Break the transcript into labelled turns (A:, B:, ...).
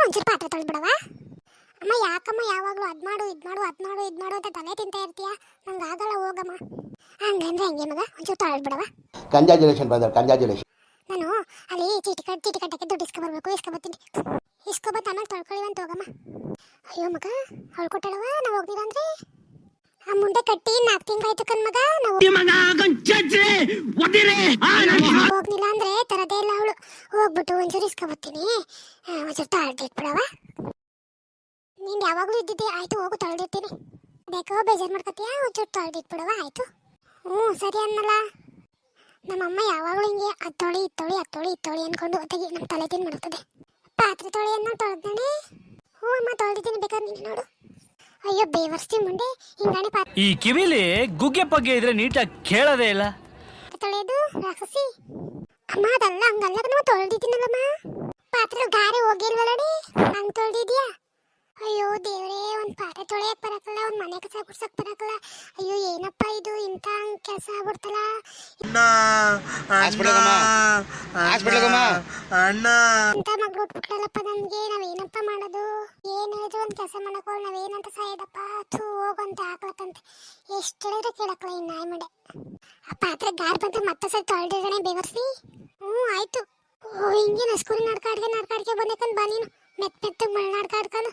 A: ಒಂಚೂರು ಪಾತ್ರೆ ತೊಳೆದ್ಬಿಡವ. ಅಮ್ಮ ಯಾಕಮ್ಮ ಯಾವಾಗಲೂ ಅದ್ ಮಾಡು ಇದ್ ಮಾಡು ಅಂತ ತಲೆ ತಿಂತಾ ಇರ್ತೀಯ? ನಂಗೆ ಆಗಲ್ಲ ಹೋಗಮ್ಮ. ಹಂಗಂದ್ರೆ ಹಂಗೆ ಮಗ, ಒಂಚೂರು ತೊಳೆದ್ಬಿಡವ.
B: Congratulation brother, congratulation.
A: ನಾನು ಅಲ್ಲಿ ಚೀಟಿ ಕಟ್ಟಕ್ಕೆ ದುಡ್ಡು ಇಸ್ಕೊಬರ್ತೀನಿ. ಇಸ್ಕೊಬತ್ತು ಆಮೇಲೆ ತೊಳ್ಕೊಳ್ಳಿವಂತ ಹೋಗಮ್ಮ. ಅಯ್ಯೋ ಮಗ, ಅವಳು ಕೊಟ್ಟಳವ, ನಾವು ಹೋಗ್ಲಿಲ್ಲ ಅಂದ್ರೆ ಆ ಮುಂದೆ ಕಟ್ಟಿ 4 ತಿಂಗಳಾಯ್ತು ಕಣ್ ಮಗ. ನಾವು ಹೋಗ್ಲಿಲ್ಲ ಅಂದ್ರೆ ತರದೇ ಇಲ್ಲ ಅವಳು. ಹೋಗ್ಬಿಟ್ಟು ಒಂಚೂರು ಇಸ್ಕೊಬತ್ತೀನಿ, ಒಂಚೂರು ತೊಳೆದಿಟ್ಬಿಡವ. ನೀನ್ ಯಾವಾಗ್ಲೂ ಇದ್ದಿದ್ದೆ, ಆಯ್ತು ಹೋಗು ತೊಳೆದಿರ್ತೀನಿ. ಬೇಕೋ ಬೇಜಾರು ಮಾಡ್ಕೊತೀಯ, ಒಂಚೂರು ತೊಳೆದಿಟ್ಬಿಡವ ಆಯ್ತು. ಸರಿ ಅನ್ನಲ್ಲ. ನಮ್ಮಮ್ಮ ಯಾವಾಗಲೂ ಹಿಂಗೆ ಅತ್ತೊಳಿ ಅನ್ಕೊಂಡು ಹೊತ್ತಿಗೆ ನಮ್ಮ ತಲೆ ತಿನ್ ಮಾಡ್ತದೆ. ಪಾತ್ರೆ ತೊಳೆಯನ್ನ ತೊಳೆದಾನೆ. ಅಮ್ಮ ತೊಳೆದಿದ್ದೀನಿ, ಬೇಕಾದ್ರೆ ನೀನು ನೋಡು. ಅಯ್ಯೋ ಬೇವರ್ಸ್ತಿ ಮುಂದೆ ಹಿಂಗಾಣಿ ಪಾತ್ರೆ
C: ಈ ಕಿವಿಲಿ ಗುಗ್ಗೆ ಪಗ್ಗೆ ಇದ್ರೆ ನೀಟಾಗಿ ಕೇಳೋದೇ ಇಲ್ಲ.
A: ತೊಳೆಯೋದು ರಾಕ್ಷಸಿ. ಅಮ್ಮ ಅದಲ್ಲ, ಹಂಗಲ್ಲ ನಾವು ತೊಳೆದಿದ್ದೀನಲ್ಲಮ್ಮ. ಪಾತ್ರೆ ಗಾರೆ ಹೋಗಿಲ್ವಲ್ಲಡಿ, ಹಂಗೆ ತೊಳೆದಿದ್ಯಾ? ಅಯ್ಯೋ ದೇವ್ರೇ, ಒಂದು ಪಾತ್ರೆ ತೊಳೆಯಕ್ಕೆ ಬರಕಲ್ಲ, ಒಂದು ಮನೆ ಕಸ ಗುಡ್ಸಕ್ ಬರಕಲ್ಲ. ಅಯ್ಯೋ ಏನಪ್ಪ ಇದು, ಇಂಥ ಕೆಲಸ ಆಗ್ಬಿಡ್ತಲ್ಲ. ಇಂಥ ಮಗಳು ಉಟ್ಬಿಟ್ಲಲ್ಲಪ್ಪ ನಮ್ಗೆ. ನಾವೇನಪ್ಪ ಮಾಡೋದು? ಏನ್ ಹೇಳಿದ್ರು ಒಂದು ಕೆಲಸ ಮಾಡಕ್ಕೋ, ನಾವೇನಂತ ಸಾಯೋದಪ್ಪ. ಥೂ ಹೋಗಂತ ಹಾಕ್ಲಕ್ಕಂತೆ. ಎಷ್ಟು ಹೇಳಿದ್ರೆ ಕೇಳಕ್ಕಲ್ಲ ಈ ನಾಯಿ ಮಡೆ. ಆ ಪಾತ್ರೆ ಗಾರ್ ಬಂತ ಮತ್ತೆ ಸರಿ ತೊಳೆದಿದ್ದಾನೆ ಬೇವರ್ಸಿ. ಆಯ್ತು. ಹಿಂಗೆ ನಸ್ಕೂರಿ ನಡ್ಕಾಡ್ಗೆ ಬಂದೇಕಂದ್ ಬಾ ನೀನು. ಮೆತ್ತಗೆ ಮಳೆ ನಡ್ಕಾಡ್ಕೊಂಡು